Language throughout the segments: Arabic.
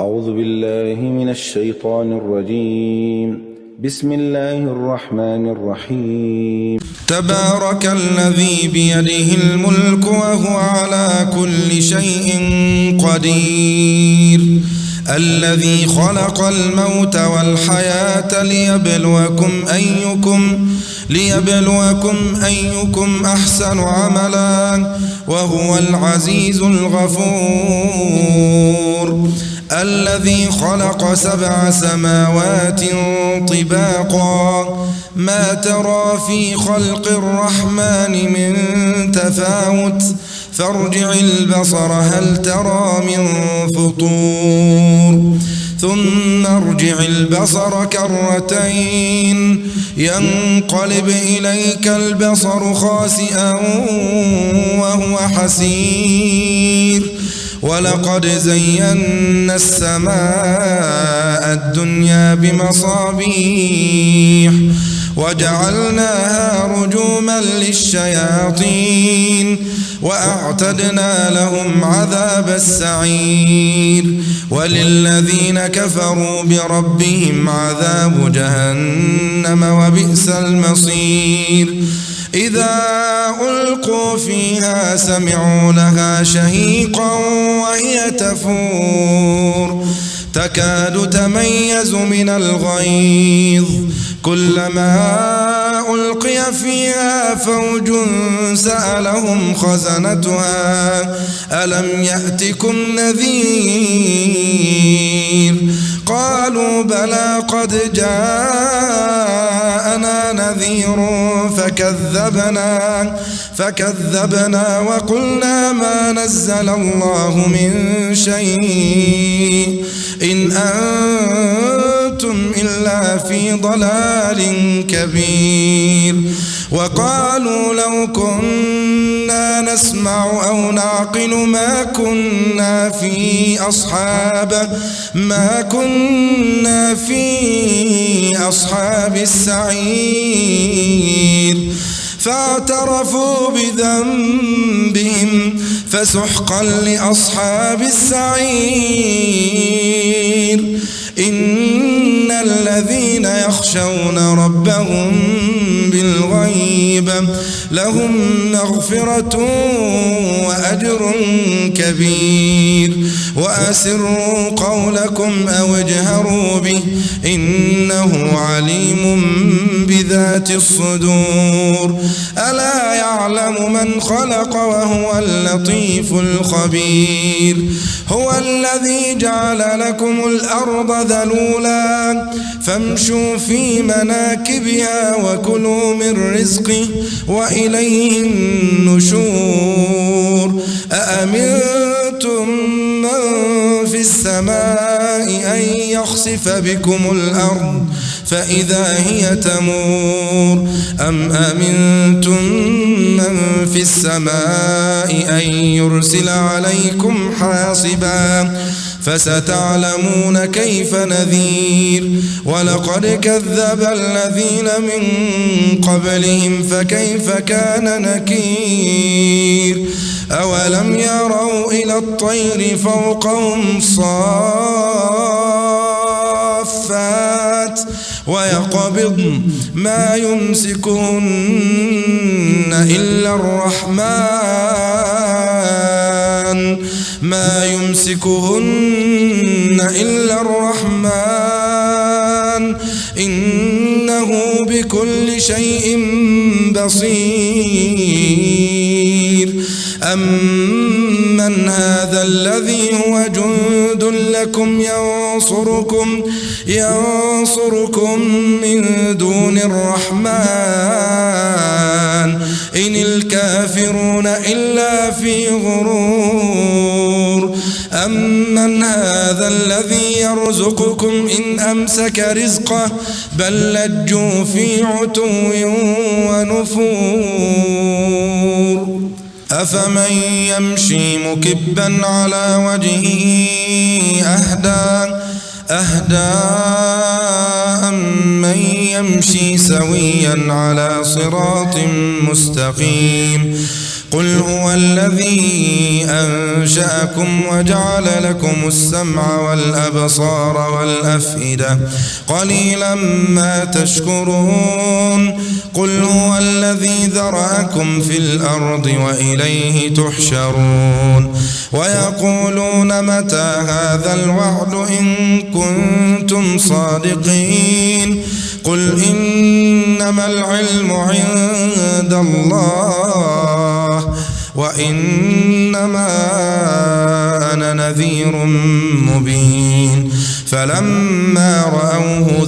أعوذ بالله من الشيطان الرجيم. بسم الله الرحمن الرحيم. تبارك الذي بيده الملك وهو على كل شيء قدير. الذي خلق الموت والحياة ليبلوكم أيكم أحسن عملا وهو العزيز الغفور. الذي خلق 7 سماوات طباقا ما ترى في خلق الرحمن من تفاوت فارجع البصر هل ترى من فطور ثم ارجع البصر كرتين ينقلب إليك البصر خاسئا وهو حسير. ولقد زينا السماء الدنيا بمصابيح وجعلناها رجوما للشياطين وأعتدنا لهم عذاب السعير. وللذين كفروا بربهم عذاب جهنم وبئس المصير. إذا ألقوا فيها سمعوا لها شهيقا وهي تفور تكاد تميز من الغيظ كلما ألقي فيها فوج سألهم خزنتها ألم يأتكم نذير قالوا بلى قد جاءنا نذير فكذبنا وقلنا ما نزل الله من شيء إن أنتم إلا في ضلال كبير. وقالوا لو كنا نسمع أو نعقل ما كنا في أصحاب السعير. فاعترفوا بذنبهم فسحقا لأصحاب السعير. إن الذين يخشون ربهم بالغيب لهم مغفرة وأجر كبير. وأسروا قولكم أو اجهروا به إنه عليم بذات الصدور. ألا يعلم من خلق وهو اللطيف الخبير. هو الذي جعل لكم الأرض ذلولا فامشوا في مناكبها وكلوا من رزقه وإليه النشور. أأمنتم من في السماء أن يخسف بكم الأرض فإذا هي تمور أم أمنتم من في السماء أن يرسل عليكم حاصبا فستعلمون كيف نذير. ولقد كذب الذين من قبلهم فكيف كان نكير. أولم يروا إلى الطير فوقهم صافات ويقبضن ما يمسكهن إلا الرحمن إنه بكل شيء بصير. أمن هذا الذي هو جند لكم ينصركم من دون الرحمن إن الكافرون إلا في غرور. أمن هذا الذي يرزقكم إن أمسك رزقه بل لجوا في عتو ونفور. أفمن يمشي مكبا على وجهه أهدى أمن يمشي سويا على صراط مستقيم. قل هو الذي أنشأكم وجعل لكم السمع والأبصار والأفئدة قليلا ما تشكرون قل هو الذي ذرأكم في الأرض وإليه تحشرون ويقولون متى هذا الوعد إن كنتم صادقين قل إنما العلم عند الله وإنما أنا نذير مبين فلما رأوه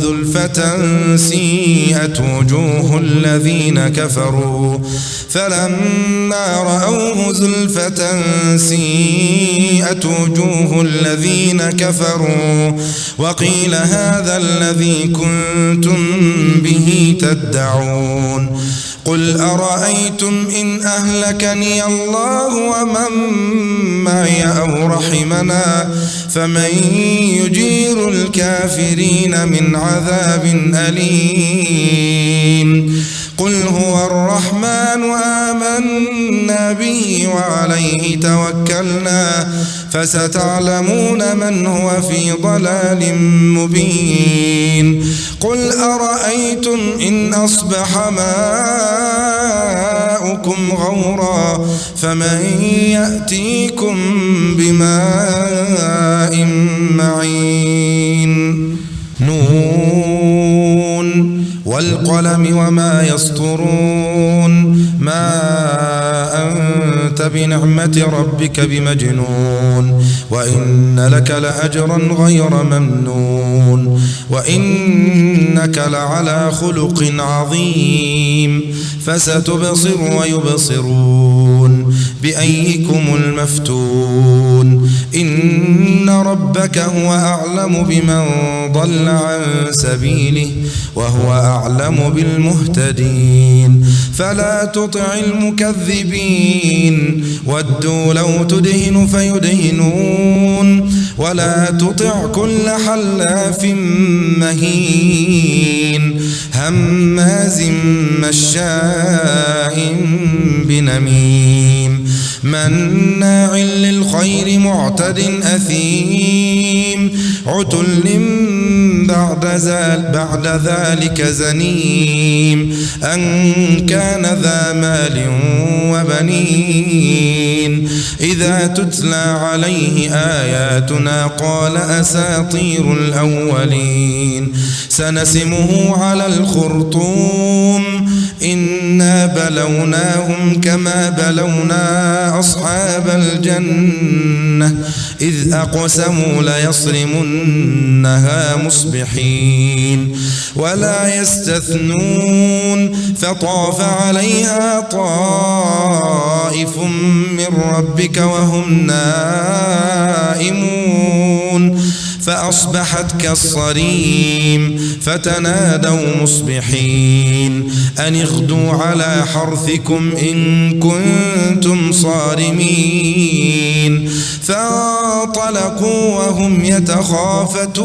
زلفة سيئت وجوه الذين كفروا وقيل هذا الذي كنتم به تدعون قل أرأيتم إن أهلكني الله ومن معي أو رحمنا فمن يجير الكافرين من عذاب أليم قل هو الرحمن آمنا به وعليه توكلنا فستعلمون من هو في ضلال مبين قل أرأيتم إن أصبح ماؤكم غورا فمن يأتيكم بماء معين نون والقلم وما يسطرون ما أنت بنعمة ربك بمجنون وإن لك لأجرا غير ممنون وإنك لعلى خلق عظيم فستبصر ويبصرون بأيكم المفتون إن ربك هو أعلم بمن ضل عن سبيله وهو أعلم بالمهتدين فلا تطع المكذبين ودوا لو تدهن فيدهنون ولا تطع كل حلاف مهين هماز مشاء بنميم مناع للخير معتد أثيم عتل بعد ذلك زنيم أن كان ذا مال وبنين إذا تتلى عليه آياتنا قال أساطير الأولين سنسمه على الخرطوم إنا بلوناهم كما بلونا أصحاب الجنة إذ أقسموا ليصرمنها مصبحين ولا يستثنون فطاف عليها طائف من ربك وهم نائمون فأصبحت كالصريم فتنادوا مصبحين أن اغدوا على حرثكم إن كنتم صارمين فانطلقوا وهم يتخافتون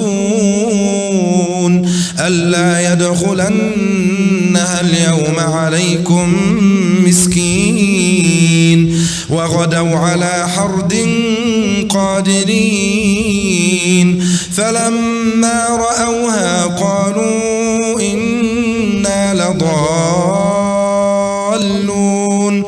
ألا يدخلنها اليوم عليكم مسكين وغدوا على حرد قادرين فلما رأوها قالوا إنا لضالون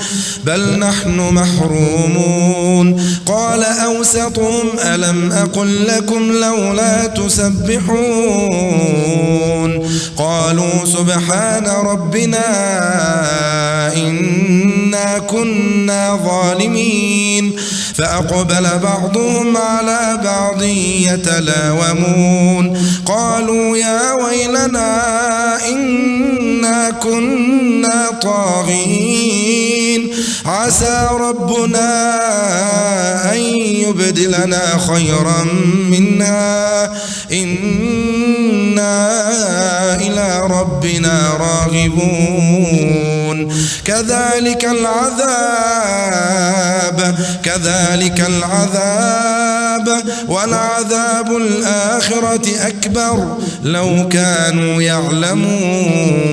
بل نحن محرومون قال أوسطهم ألم أقل لكم لولا تسبحون قالوا سبحان ربنا إنا كنا ظالمين فأقبل بعضهم على بعض يتلاومون قالوا يا ويلنا إنا كنا طاغين عسى ربنا أن يبدلنا خيرا منها إنا إلى ربنا راغبون كذلك العذاب ولعذاب الآخرة أكبر لو كانوا يعلمون.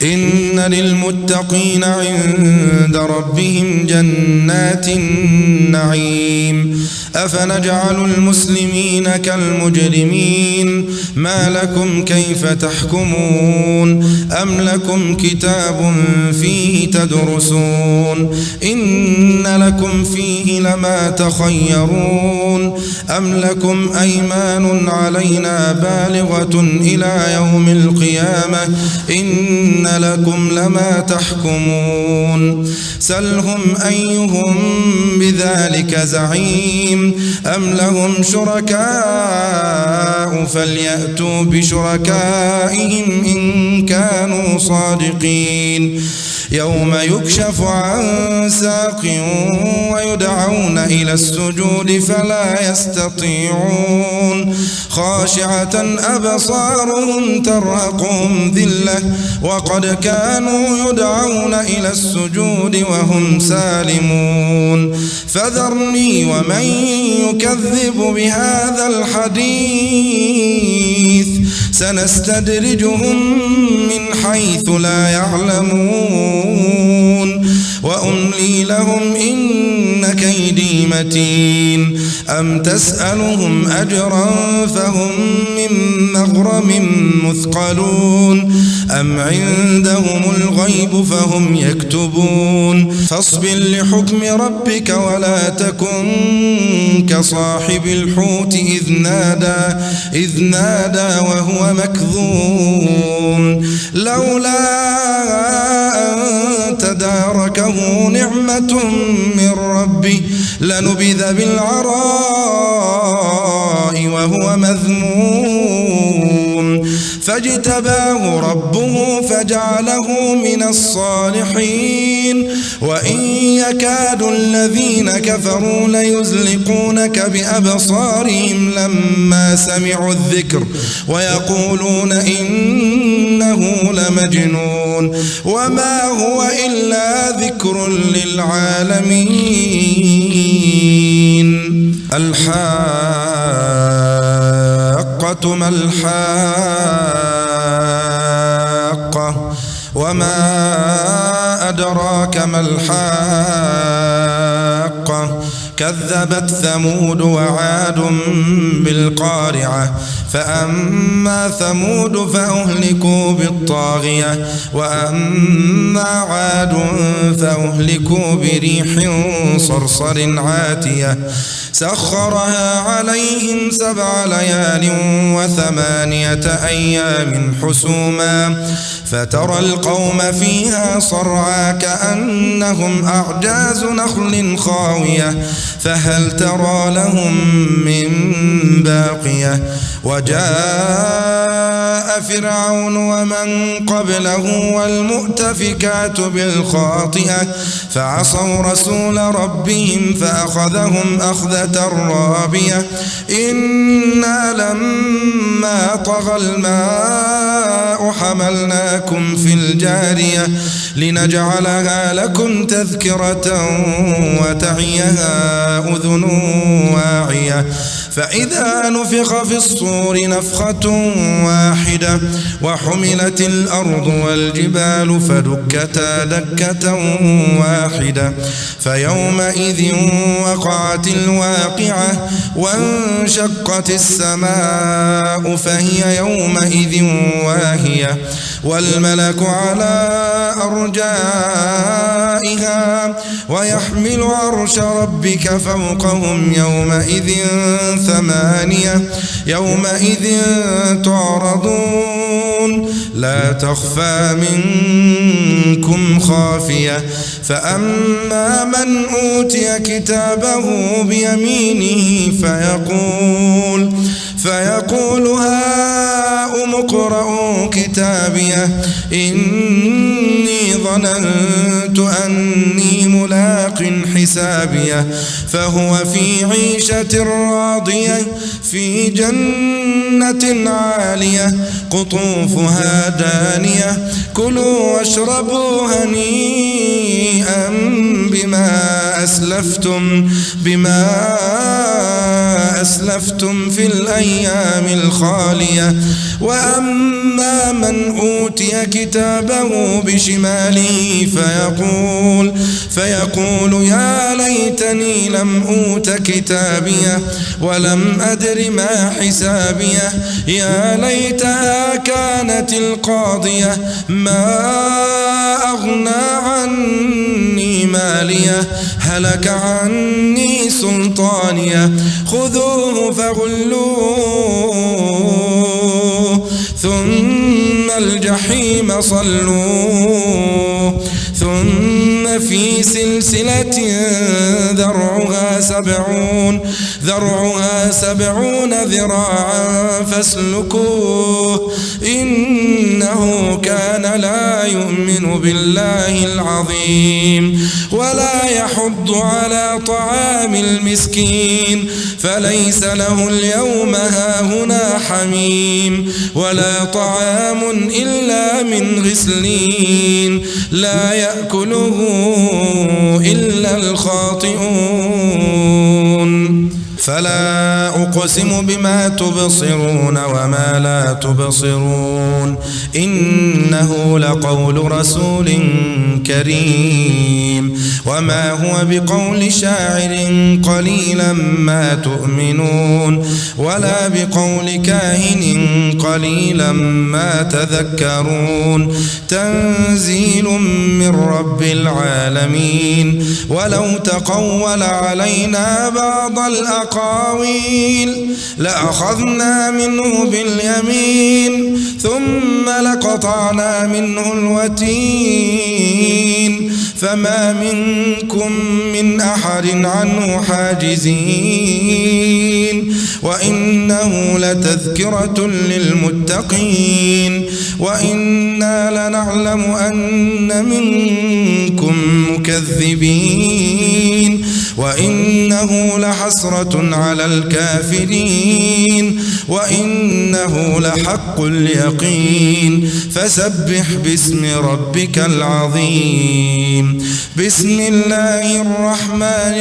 إن للمتقين عند ربهم جنات النعيم أفنجعل المسلمين كالمجرمين ما لكم كيف تحكمون أم لكم كتاب فيه تدرسون إن لكم فيه لما تخيرون أم لكم أيمان علينا بالغة إلى يوم القيامة إن لكم لما تحكمون سلهم أيهم بذلك زعيم أم لهم شركاء فليأتوا بشركائهم إن كانوا صادقين يوم يكشف عن ساق ويدعون إلى السجود فلا يستطيعون خاشعة أبصارهم ترهقهم ذلة وقد كانوا يدعون إلى السجود وهم سالمون فذرني ومن يكذب بهذا الحديث سنستدرجهم من حيث لا يعلمون وأملي لهم إن كيدي متين أم تسألهم أجرا فهم من مغرم مثقلون أم عندهم الغيب فهم يكتبون فاصبر لحكم ربك ولا تكن كصاحب الحوت إذ نادى وهو مكظوم لولا أن تداركه نعمة من ربه لنبذ بالعراء وهو مذموم فاجتباه ربه فجعله من الصالحين وإن يكاد الذين كفروا ليزلقونك بأبصارهم لما سمعوا الذكر ويقولون إنه لمجنون وما هو إلا ذكر للعالمين الحاقة ما الحاقة وما أدراك ما الحاقة كذبت ثمود وعاد بالقارعة فأما ثمود فأهلكوا بالطاغية وأما عاد فأهلكوا بريح صرصر عاتية سخرها عليهم 7 ليال و8 أيام حسوما فترى القوم فيها صرعى كأنهم أعجاز نخل خاوية فهل ترى لهم من باقية وجاء فرعون ومن قبله والمؤتفكات بالخاطئة فعصوا رسول ربهم فأخذهم أخذة رابية إنا لما طغى الماء حملناكم في الجارية لنجعلها لكم تذكرة وتعيها أذن واعية فإذا نفخ في الصور نفخة واحدة وحملت الأرض والجبال فدكتا دكة واحدة فيومئذ وقعت الواقعة وانشقت السماء فهي يومئذ واهية والملك على أرجائها ويحمل عرش ربك فوقهم يومئذ 8 يومئذ تعرضون لا تخفى منكم خافية فأما من أوتي كتابه بيمينه فيقول هاؤم اقرءوا كتابيه إني ظننت ظننت أني ملاق حسابيه فهو في عيشة راضية في جنة عالية قطوفها دانية كلوا واشربوا هنيئا بما أسلفتم في الأيام الخالية وأما من أوتي كتابه بشماله فيقول يا ليتني لم أوت كتابيه ولم أدر ما حسابيه يا ليتها كانت القاضية ما أغنى عني ماليه هلك عني سلطانيه خذوه فغلوه ثم الجحيم صلوه ثم في سلسلة ذرعها 70 ذراعا فاسلكوه إنه كان لا يؤمن بالله العظيم ولا يحض على طعام المسكين فليس له اليوم هاهنا حميم ولا طعام إلا من غسلين لا يأكله إلا الخاطئون فلا أقسم بما تبصرون وما لا تبصرون إنه لقول رسول كريم وما هو بقول شاعر قليلا ما تؤمنون ولا بقول كاهن قليلا ما تذكرون تنزيل من رب العالمين ولو تقول علينا بعض الأقاويل لأخذنا منه باليمين ثم لقطعنا منه الوتين فما منكم من أحد عنه حاجزين وإنه لتذكرة للمتقين وإنا لنعلم أن منكم مكذبين وإنه لحسرة على الكافرين وإنه لحق اليقين فسبح باسم ربك العظيم بسم الله الرحمن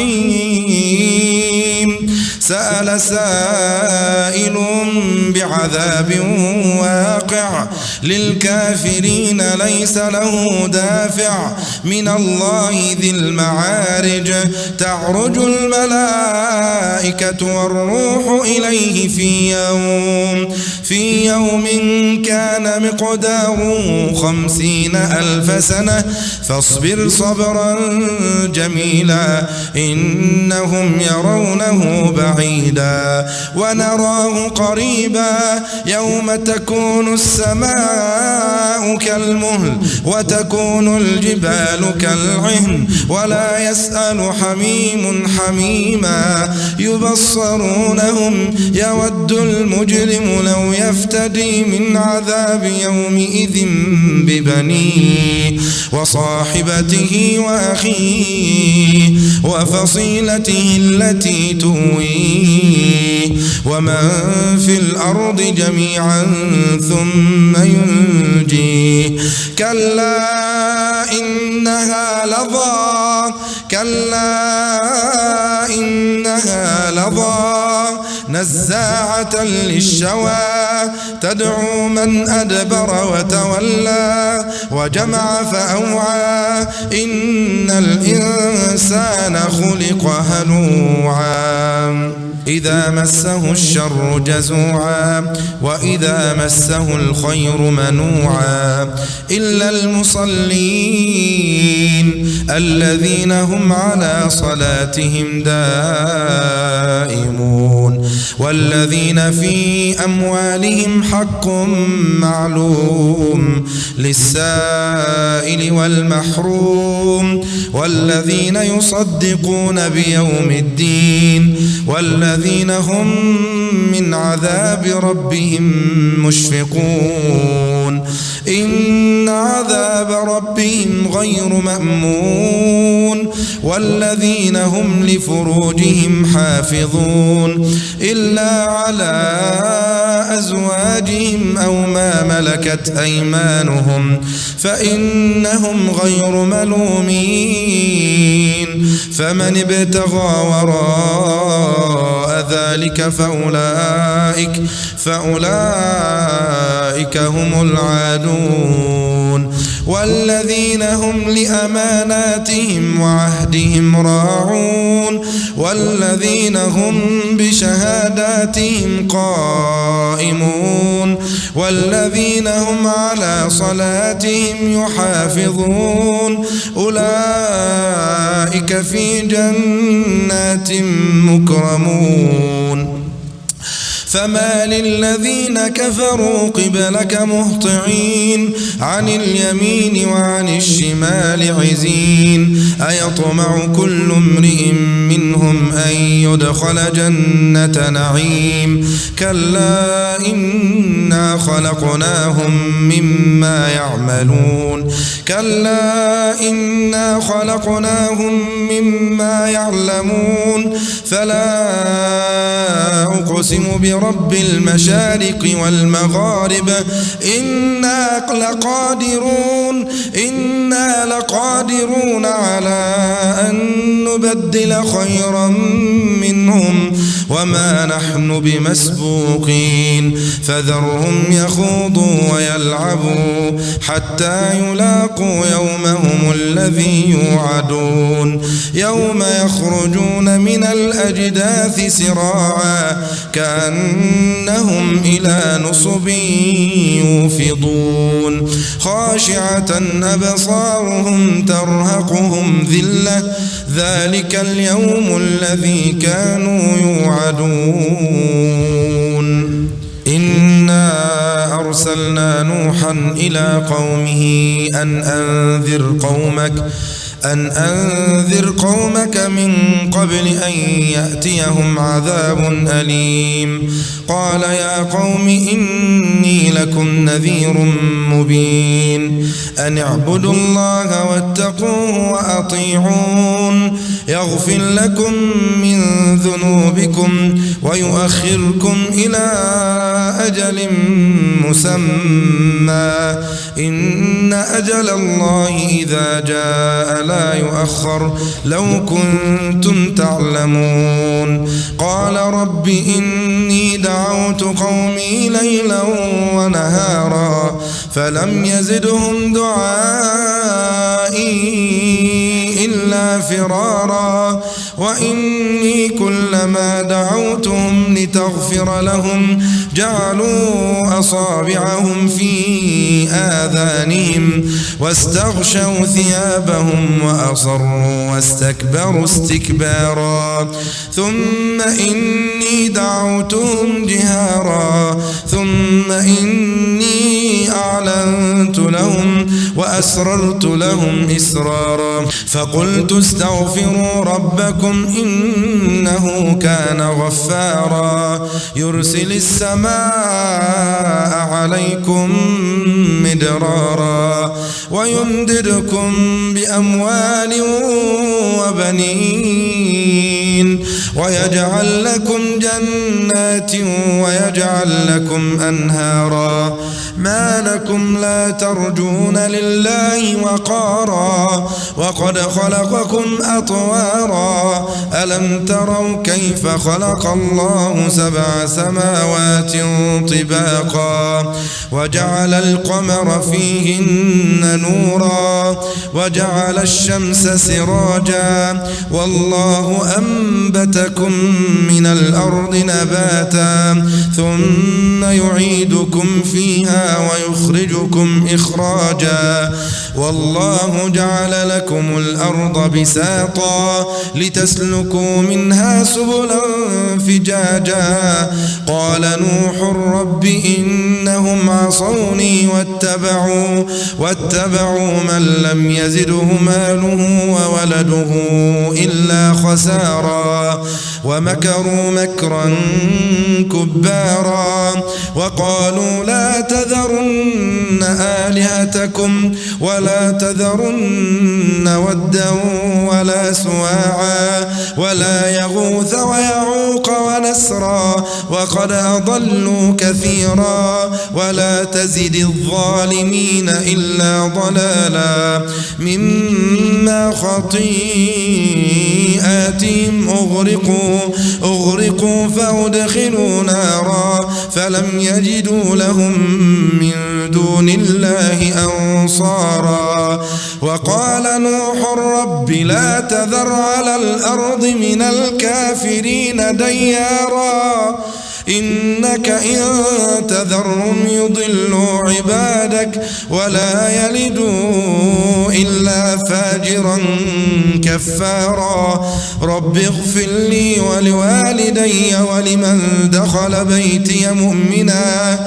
الرحيم سأل سائل بعذاب واقع للكافرين ليس له دافع من الله ذي المعارج تعرج الملائكة والروح إليه في يوم كان مقداره 50,000 سنة فاصبر صبرا جميلا إنهم يرونه بعيدا ونراه قريبا يوم تكون السماء كالمهل وتكون الجبال كالعهن ولا يسأل حميم حميما يبصرونهم يود المجرم لو يفتدي من عذاب يومئذ ببنيه وصاحبته وأخيه وفصيلته التي تؤويه ومن في الأرض جميعا ثم ينجيه كلا إنها لظى نزاعة للشوى تدعو من أدبر وتولى وجمع فأوعى إن الإنسان خلق هلوعا إذا مسه الشر جزوعا وإذا مسه الخير منوعا إلا المصلين الذين هم على صلاتهم دائمون والذين في أموالهم حق معلوم للسائل والمحروم والذين يصدقون بيوم الدين والذين هم من عذاب ربهم مشفقون إن عذاب ربهم غير مأمون والذين هم لفروجهم حافظون إلا على أزواجهم أو ما ملكت أيمانهم فإنهم غير ملومين فمن ابتغى وراء ذلك فأولئك هم العادون والذين هم لأماناتهم وعهدهم راعون والذين هم بشهاداتهم قائمون والذين هم على صلاتهم يحافظون أولئك في جنات مكرمون فما للذين كفروا قبلك مهطعين عن اليمين وعن الشمال عزين أيطمع كل امرئ منهم أن يدخل جنة نعيم كلا إنا خلقناهم مما يعلمون فلا أقسم برب المشارق والمغارب إنا لقادرون على أن نبدل خيرا منهم وما نحن بمسبوقين فذرهم يخوضوا ويلعبوا حتى يلاقوا يومهم الذي يوعدون يوم يخرجون من الأجداث سراعا كأنهم إلى نصب يوفضون خاشعة أبصارهم ترهقهم ذلة ذلك اليوم الذي كانوا يوعدون إنا أرسلنا نوحا إلى قومه أن أنذر قومك من قبل أن يأتيهم عذاب أليم قال يا قوم إني لكم نذير مبين أن اعبدوا الله واتقوه وأطيعون يغفر لكم من ذنوبكم ويؤخركم إلى أجل مسمى إن أجل الله إذا جاء لا يؤخر لو كنتم تعلمون قال رب إني دعوت قومي ليلا ونهارا فلم يزدهم دعائي إلا فرارا وإني كلما دعوتهم لتغفر لهم جعلوا أصابعهم في آذانهم واستغشوا ثيابهم وأصروا واستكبروا استكبارا ثم إني دعوتهم جهارا ثم إني أعلنت لهم وأسررت لهم إسرارا فقلت استغفروا ربكم إنه كان غفارا يرسل السماء عليكم مدرارا ويمددكم بأموال وبنين ويجعل لكم جنات ويجعل لكم أنهارا ما لكم لا ترجون لله وقارا وقد خلقكم أطوارا ألم تروا كيف خلق الله 7 سماوات طباقا وجعل القمر فيهن نورا وجعل الشمس سراجا والله أنبتكم من الأرض نباتا ثم يعيدكم فيها ويخرجكم إخراجا والله جعل لكم الأرض بساطا لتسلكوا منها سبلا فجاجا قال نوح رب إنهم عصوني واتبعوا من لم يزده ماله وولده إلا خسارا ومكروا مكرا كبارا وقالوا لا تذرن آلهتكم ولا تذرن ودا ولا سواعا ولا يغوث ويعوق ونسرا وقد أضلوا كثيرا ولا تزد الظالمين إلا ضلالا مما خطيئاتهم أغرقوا فأدخلوا نارا فلم يجدوا لهم من دون الله أنصارا وقال نوح رب لا تذر على الأرض من الكافرين ديارا إنك إن تذرهم يضلوا عبادك ولا يلدوا إلا فاجرا كفارا رب اغفر لي ولوالدي ولمن دخل بيتي مؤمنا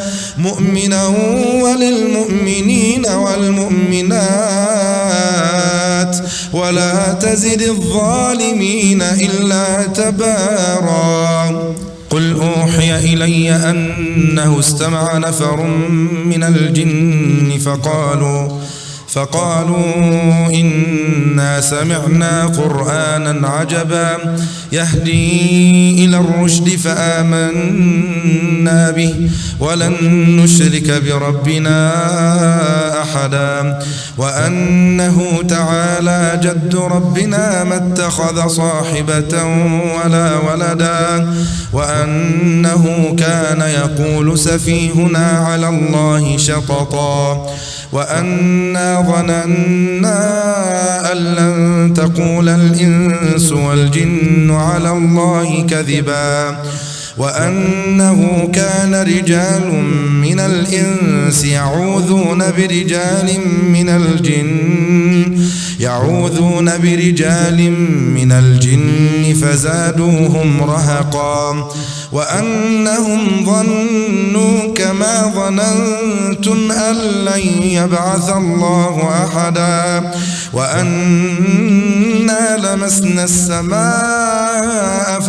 وللمؤمنين والمؤمنات ولا تزد الظالمين إلا تبارا قل أوحي إلي أنه استمع نفر من الجن فقالوا إنا سمعنا قرآنا عجبا يهدي إلى الرشد فآمنا به ولن نشرك بربنا أحدا وأنه تعالى جد ربنا ما اتخذ صاحبة ولا ولدا وأنه كان يقول سفيهنا على الله شططا وأنا ظننا أن لن تقول الإنس والجن على الله كذبا وأنه كان رجال من الإنس يعوذون برجال من الجن فزادوهم رهقا وأنهم ظنوا كما ظننتم أن لن يبعث الله أحدا وأنا لمسنا السماء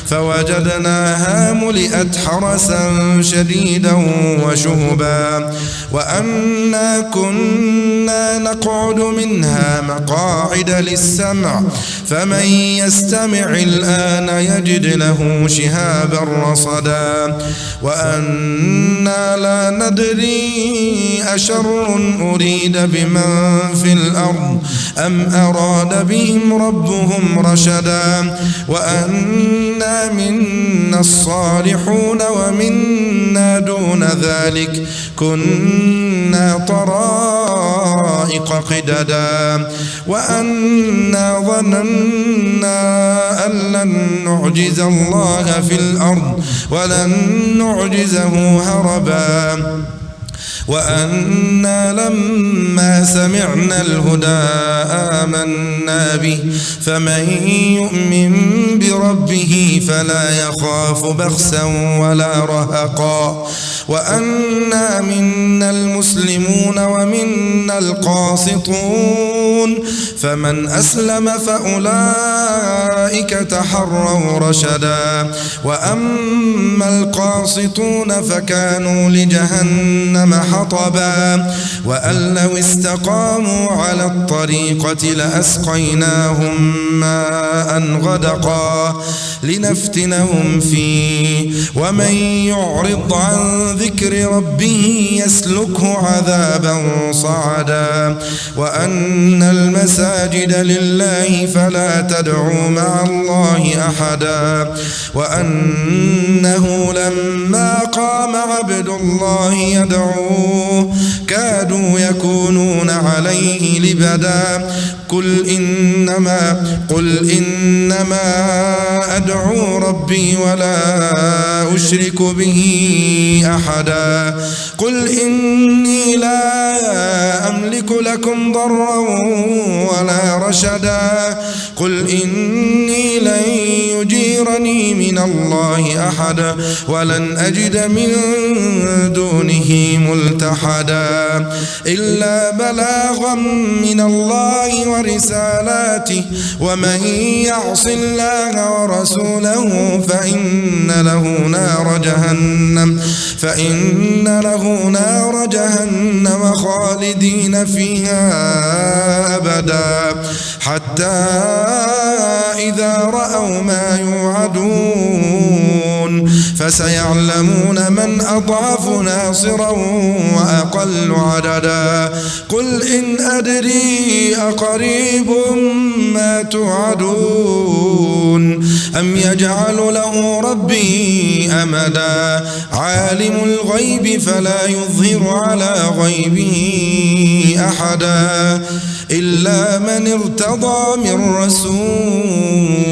فوجدناها ملئت حرسا شديدا وشهبا وأنا كنا نقعد منها مقاعد للسمع فمن يستمع الآن يجد له شهابا رصدا وأنا لا ندري أشر أريد بمن في الأرض أم أراد بهم ربهم رشدا وأنا منا الصالحون ومنا دون ذلك كنا طرائق قددا وأنا ظننا أن لن نعجز الله في الأرض ولن نعجزه هربا وأنا لما سمعنا الهدى آمنا به فمن يؤمن بربه فلا يخاف بخسا ولا رهقا وأنا منا المسلمون ومنا القاسطون فمن أسلم فأولئك تحروا رشدا وأما القاسطون فكانوا لجهنم حطبا وأن لو استقاموا على الطريقة لأسقيناهم ماء غدقا لنفتنهم فيه ومن يعرض عن ذكر ربه يسلكه عذابا صعدا وأن المساجد لله فلا تدعوا مع الله أحدا وأنه لما قام عبد الله يدعوه كادوا يكونون عليه لبدا قل إنما أدعو ربي ولا أشرك به أحدا قل إني لا أملك لكم ضرا ولا رشدا قل إني لن يجيرني من الله أحدا ولن أجد من دونه ملتحدا إلا بلاغا من الله ورسالاته ومن يعص الله ورسوله فإن له نار جهنم خالدين فيها أبدا حتى إذا رأوا ما يوعدون فسيعلمون من أضعف ناصرا وأقل عددا قل إن أدري أقريب ما توعدون أم يجعل له ربي أمدا عالم الغيب فلا يظهر على غيبه أحدا إلا من ارتضى من رسول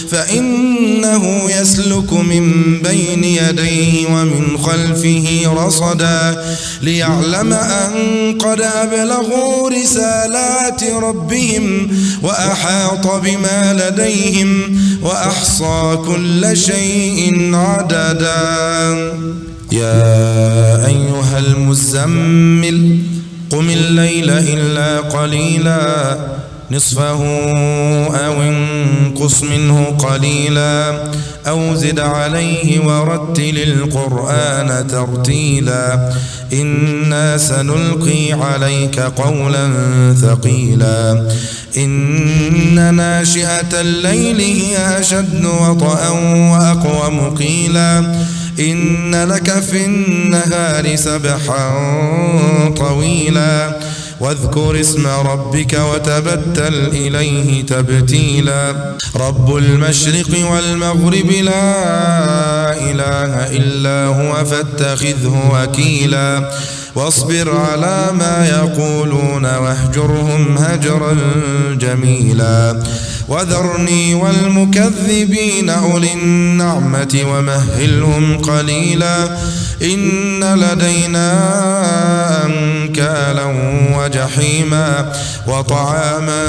فإنه يسلك من بين يديه ومن خلفه رصدا ليعلم أن قد أبلغوا رسالات ربهم وأحاط بما لديهم وأحصى كل شيء عددا يا أيها المزمل قم الليل إلا قليلا نصفه أو انقص منه قليلا أو زد عليه ورتل القرآن ترتيلا إنا سنلقي عليك قولا ثقيلا إن ناشئة الليل هي أشد وطئا وأقوم قيلا إن لك في النهار سبحا طويلا واذكر اسم ربك وتبتل إليه تبتيلا رب المشرق والمغرب لا إله إلا هو فاتخذه وكيلا واصبر على ما يقولون واهجرهم هجرا جميلا وذرني والمكذبين أولي النعمة ومهلهم قليلا إن لدينا أنكالا وجحيما وطعاما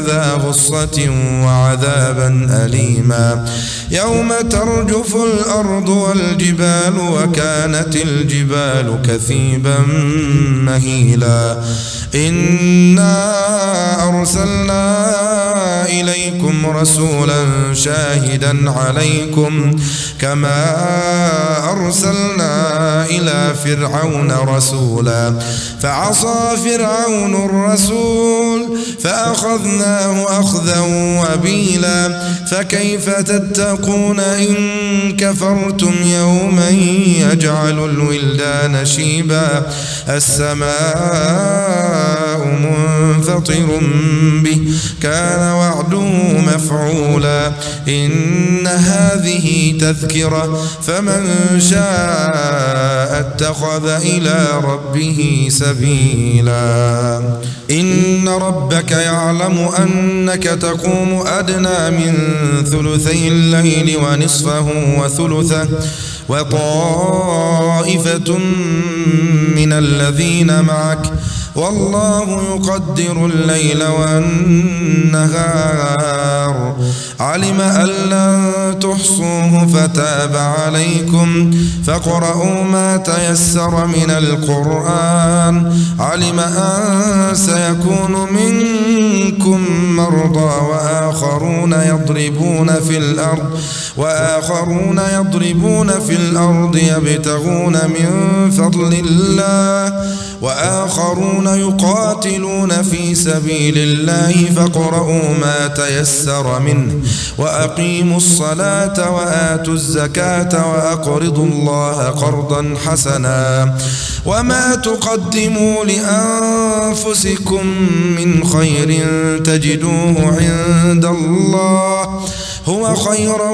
ذا غصة وعذابا أليما يوم ترجف الأرض والجبال وكانت الجبال كثيبا مهيلا إنا أرسلنا إليكم رسولا شاهدا عليكم كما أرسلنا إلى فرعون رسولا فعصى فرعون الرسول فأخذناه أخذا وبيلا فكيف تتقون إن كفرتم يوما يجعل الولدان شيبا السماء منفطر به كان وعده مفعولا إن هذه تذكرة فمن شاء اتخذ إلى ربه سبيلا إن ربك يعلم أنك تقوم أدنى من ثلثي الليل ونصفه وثلثه وطائفة من الذين معك والله يقدر الليل والنهار علم أن لن تحصوه فتاب عليكم فاقرؤوا ما تيسر من القرآن علم أن سيكون منكم مرضى وآخرون يضربون في الأرض يبتغون من فضل الله وآخرون يقاتلون في سبيل الله فاقرؤوا ما تيسر منه وأقيموا الصلاة وآتوا الزكاة وأقرضوا الله قرضا حسنا وما تقدموا لأنفسكم من خير تجدوه عند الله هو خيرا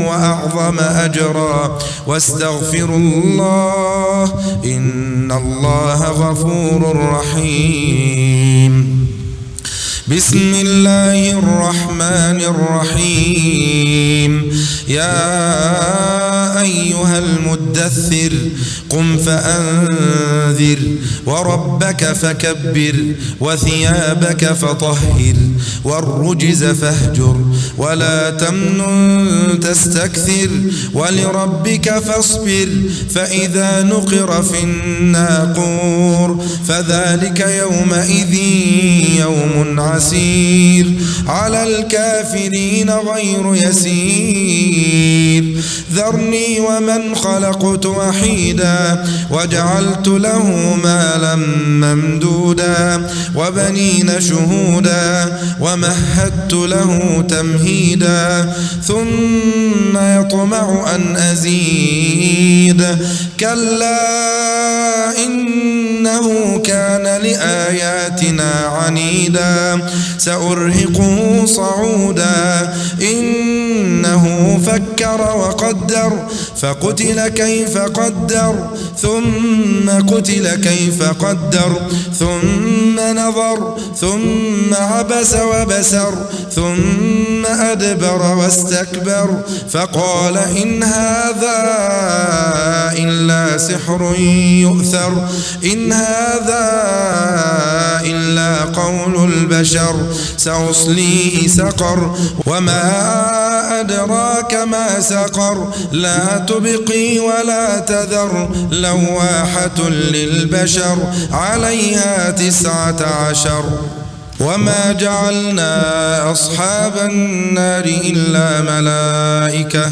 وأعظم أجرا واستغفروا الله إن الله غفور رحيم بسم الله الرحمن الرحيم يا أيها المدثر قم فأنذر وربك فكبر وثيابك فطهر والرجز فاهجر ولا تمنن تستكثر ولربك فاصبر فإذا نقر في الناقور فذلك يومئذ يوم عسير على الكافرين غير يسير ذرني ومن خلقت وحيدا وجعلت له مالا ممدودا وبنين شهودا ومهدت له تمهيدا ثم يطمع أن أزيد كلا إنه كان لآياتنا عنيدا سأرهقه صعودا إنه فكر وقدر فقتل كيف قدر ثم قتل كيف قدر ثم نظر ثم عبس وبسر ثم أدبر واستكبر فقال إن هذا إلا سحر يؤثر إن هذا إلا قول البشر سأصليه سقر وما أدراك ما سقر لا تبقي ولا تذر لواحة للبشر عليها 19 وما جعلنا أصحاب النار إلا ملائكة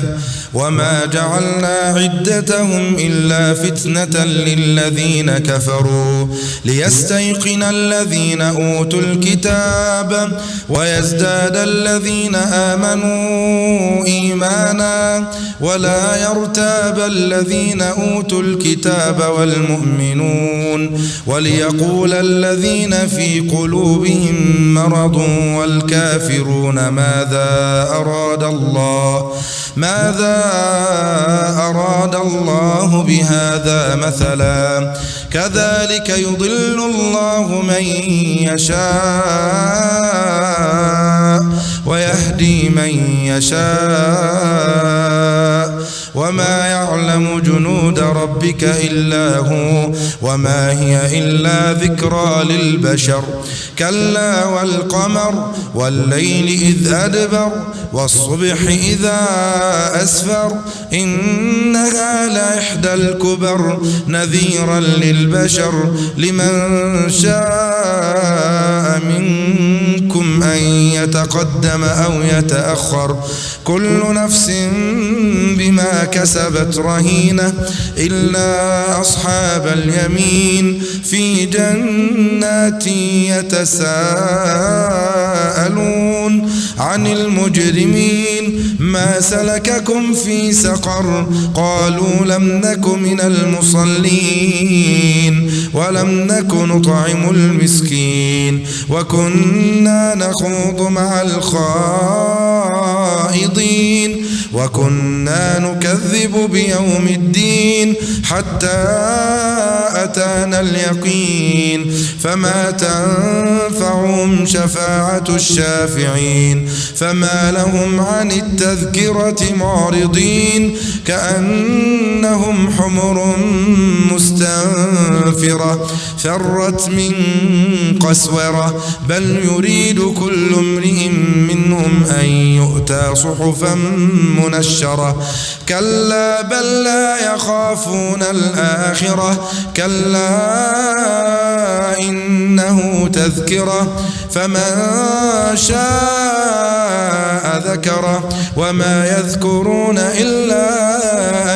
وما جعلنا عدتهم إلا فتنة للذين كفروا ليستيقن الذين أوتوا الكتاب ويزداد الذين آمنوا إيمانا ولا يرتاب الذين أوتوا الكتاب والمؤمنون وليقول الذين في قلوبهم مرض والكافرون ماذا أراد الله بهذا مثلا كذلك يضل الله من يشاء ويهدي من يشاء وما يعلم جنود ربك إلا هو وما هي إلا ذكرى للبشر كلا والقمر والليل إذ أدبر والصبح إذا أسفر إنها لإحدى الكبر نذيرا للبشر لمن شاء منكم أن يتقدم أو يتأخر كل نفس بما كسبت رهينة إلا أصحاب اليمين في جنات يتساءلون عن المجرمين ما سلككم في سقر قالوا لم نك من المصلين ولم نك نطعم المسكين وكنا نخوض مع الخائضين وكنا نكذب بيوم الدين حتى أتانا اليقين فما تنفعهم شفاعة الشافعين فما لهم عن التذكرة معرضين كأنهم حمر مستنفرة فرت من قسورة بل يريد كل امرئ منهم أن يؤتى صحفا منشرة كلا بل لا يخافون الآخرة كلا إنه تذكرة فمن شاء ذكره وما يذكرون إلا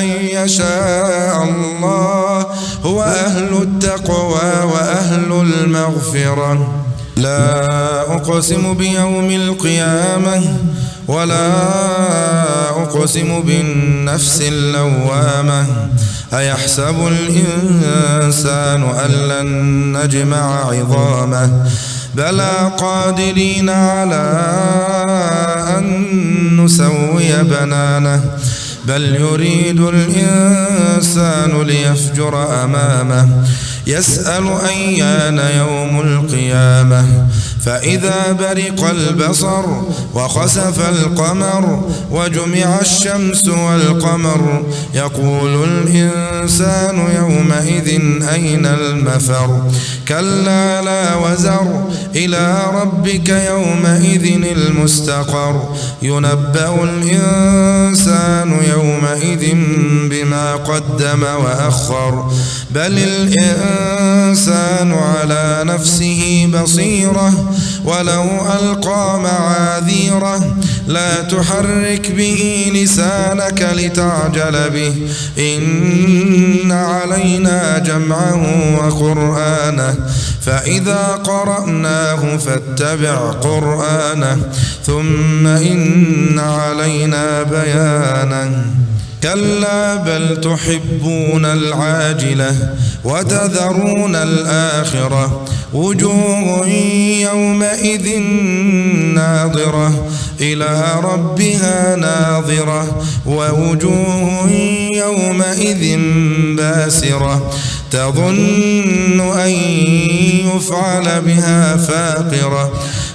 أن يشاء الله هو أهل التقوى وأهل المغفرة لا أقسم بيوم القيامة ولا أقسم بالنفس اللوامة أيحسب الإنسان أن لن نجمع عظامه بلى قادرين على أن نسوي بنانه بل يريد الإنسان ليفجر أمامه يسأل أيان يوم القيامة فإذا برق البصر وخسف القمر وجمع الشمس والقمر يقول الإنسان يومئذ أين المفر كلا لا وزر إلى ربك يومئذ المستقر ينبأ الإنسان يومئذ بما قدم وأخر بل الإنسان على نفسه بصيرة ولو ألقى معاذيره لا تحرك به لسانك لتعجل به إن علينا جمعه وقرآنه فإذا قرأناه فاتبع قرآنه ثم إن علينا بيانه كلا بل تحبون العاجلة وتذرون الآخرة وجوه يومئذ ناظرة إلى ربها ناظرة ووجوه يومئذ باسرة تظن أن يفعل بها فاقرة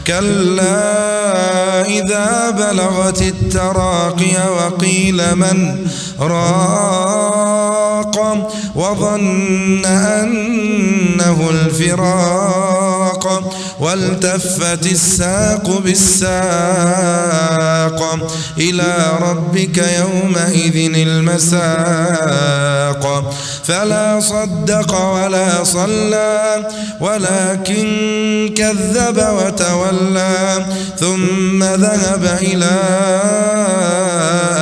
كلا إذا بلغت التراقي وقيل من راق وظن أنه الفراق والتفت الساق بالساق إلى ربك يومئذ المساق فلا صدق ولا صلى ولكن كذب وتولى ثم ذهب إلى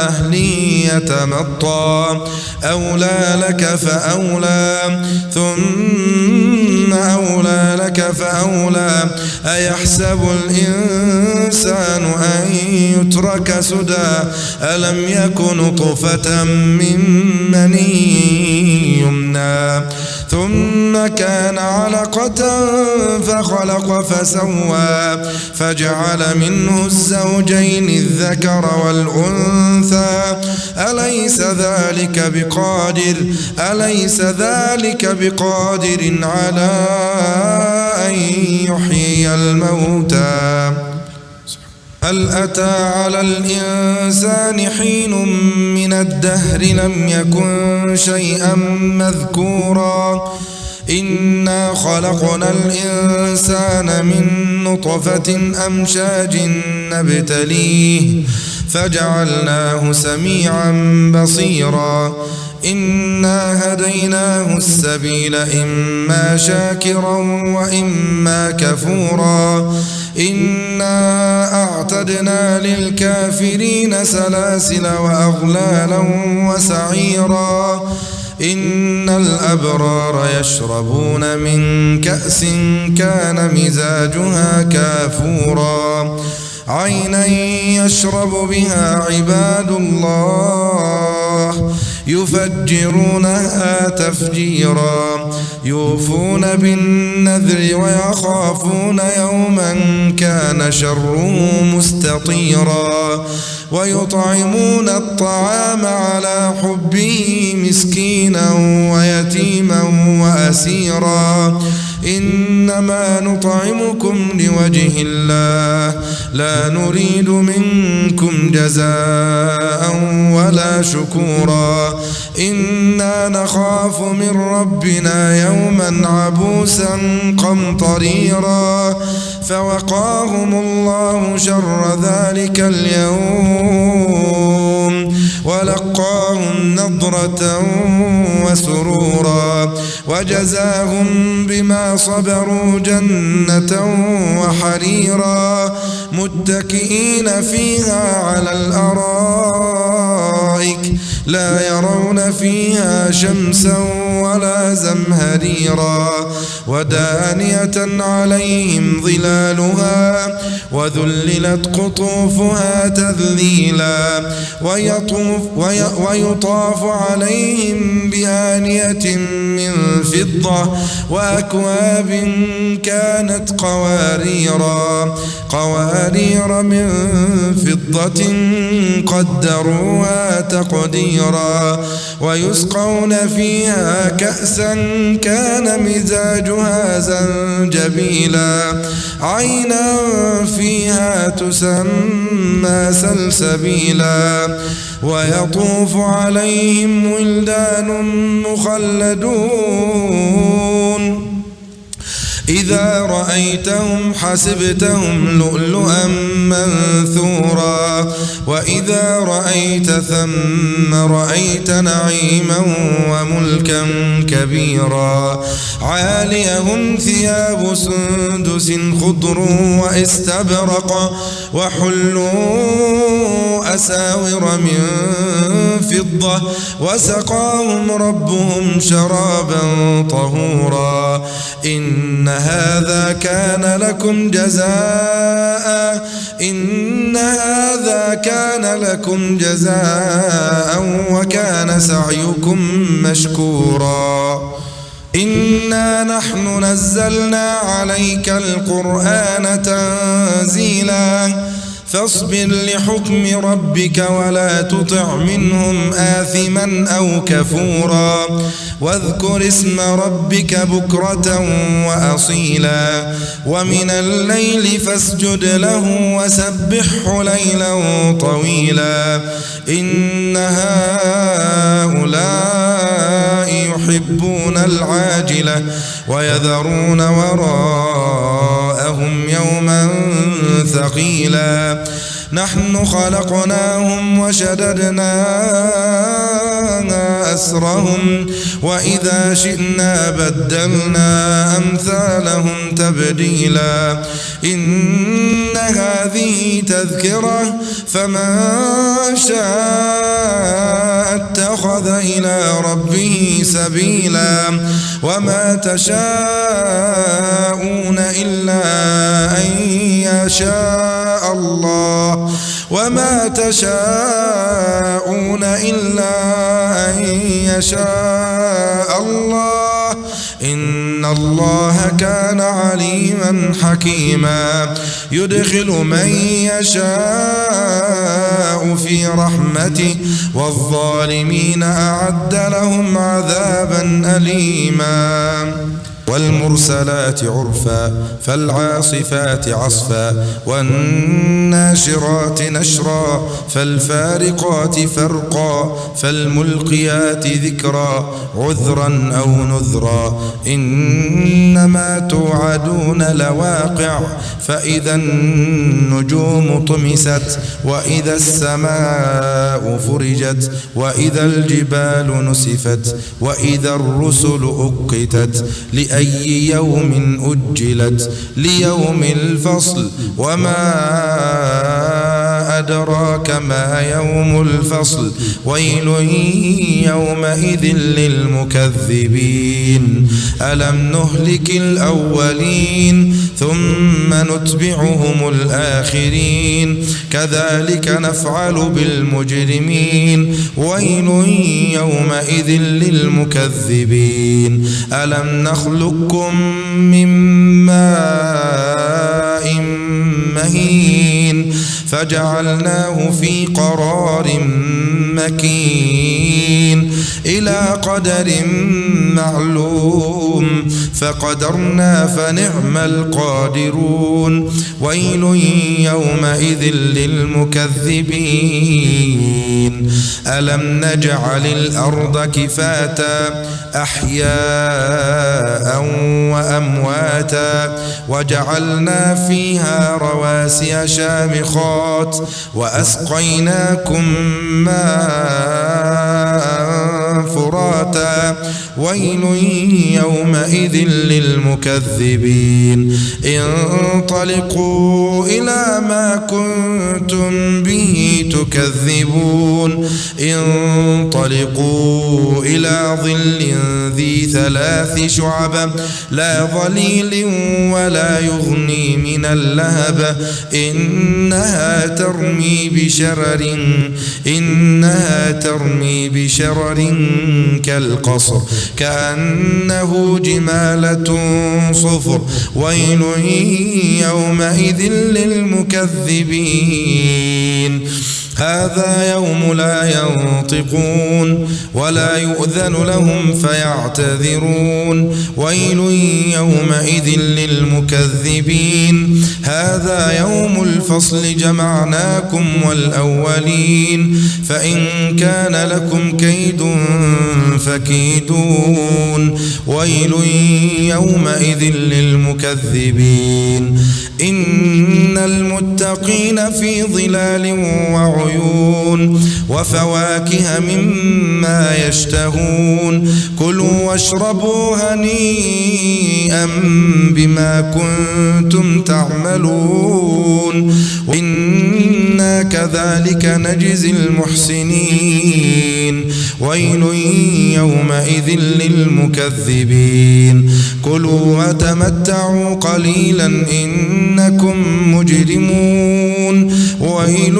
أهله يتمطى أولى لك فأولى ثم أولى لك فأولى أيحسب الإنسان أن يترك سدى ألم يك نطفة من مني يمنى ثم كان علقة فخلق فسوى فجعل منه الزوجين الذكر والأنثى أليس ذلك بقادر على أن يحيي الموتى هل أتى على الإنسان حين من الدهر لم يكن شيئا مذكورا إنا خلقنا الإنسان من نطفة أمشاج نبتليه فجعلناه سميعا بصيرا إنا هديناه السبيل إما شاكرا وإما كفورا إنا أعتدنا للكافرين سلاسل وأغلالا وسعيرا إن الأبرار يشربون من كأس كان مزاجها كافورا عينا يشرب بها عباد الله يفجرونها تفجيرا يوفون بالنذر ويخافون يوما كان شره مستطيرا ويطعمون الطعام على حبه مسكينا ويتيما وأسيرا إنما نطعمكم لوجه الله لا نريد منكم جزاء ولا شكورا إنا نخاف من ربنا يوما عبوسا قمطريرا فوقاهم الله شر ذلك اليوم ولقاهم نضرة وسرورا وجزاهم بما صبروا جنة وحريرا متكئين فيها على الأرائك لا يرون فيها شمسا ولا زمهريرا ودانية عليهم ظلالها وذللت قطوفها تذليلا ويطاف عليهم بآنية من فضة وأكواب كانت قوارير من فضة قدروها تقديرا ويسقون فيها كأسا كان مزاجها زنجبيلا عينا فيها تسمى سلسبيلا ويطوف عليهم ولدان مخلدون إذا رأيتهم حسبتهم لؤلؤا منثورا وإذا رأيت ثم رأيت نعيما وملكا كبيرا عاليهم ثياب سندس خضر واستبرق وحلوا أساور من فضة وسقاهم ربهم شرابا طهورا إن هذا كان لكم جزاء وكان سعيكم مشكورا إنا نحن نزلنا عليك القرآن تنزيلا فاصبر لحكم ربك ولا تطع منهم آثما أو كفورا واذكر اسم ربك بكرة وأصيلا ومن الليل فاسجد له وسبحه ليلا طويلا إن هؤلاء يحبون العاجلة ويذرون وراءهم يوما ثقيلا نحن خلقناهم وشددنا أسرهم وإذا شئنا بدلنا أمثالهم تبديلا إن هذه تذكرة فمن شاء اتخذ إلى ربه سبيلا وما تشاءون إلا أن يشاء الله إن الله كان عليما حكيما يدخل من يشاء في رحمته والظالمين أعد لهم عذابا أليما والمرسلات عرفا فالعاصفات عصفا والناشرات نشرا فالفارقات فرقا فالملقيات ذكرا عذرا أو نذرا إنما توعدون لواقع فإذا النجوم طمست وإذا السماء فرجت وإذا الجبال نسفت وإذا الرسل أقتت لأي يوم أجلت ليوم الفصل وما أدراك ما يوم الفصل ويل يومئذ للمكذبين ألم نهلك الأولين ثم نتبعهم الآخرين كذلك نفعل بالمجرمين ويل يومئذ للمكذبين ألم نخلقكم من ماء مهين فجعلناه في قرار مكين إلى قدر معلوم فقدرنا فنعم القادرون ويل يومئذ للمكذبين ألم نجعل الأرض كفاتا أحياء وأمواتا وجعلنا فيها رواسي شامخات وأسقيناكم ماء فراتا ويل يومئذ للمكذبين انطلقوا إلى ما كنتم به تكذبون انطلقوا إلى ظل ذي 3 شعب لا ظليل ولا يغني من اللهب إنها ترمي بشرر كالقصر كأنه جمالة صفر ويل يومئذ للمكذبين هذا يوم لا ينطقون ولا يؤذن لهم فيعتذرون ويل يومئذ للمكذبين هذا يوم الفصل جمعناكم والأولين فإن كان لكم كيد فكيدون ويل يومئذ للمكذبين إن المتقين في ظلال وعيون وفواكه مما يشتهون كلوا واشربوا هنيئا بما كنتم تعملون إنا كذلك نجزي المحسنين ويل يومئذ للمكذبين كلوا وتمتعوا قليلا إنكم مجرمون ويل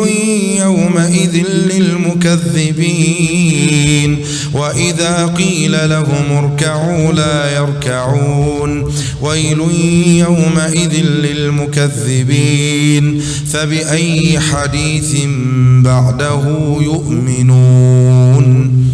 يومئذ للمكذبين وإذا قيل لهم اركعوا لا يركعون ويل يومئذ للمكذبين فبأي حديث بعده يؤمنون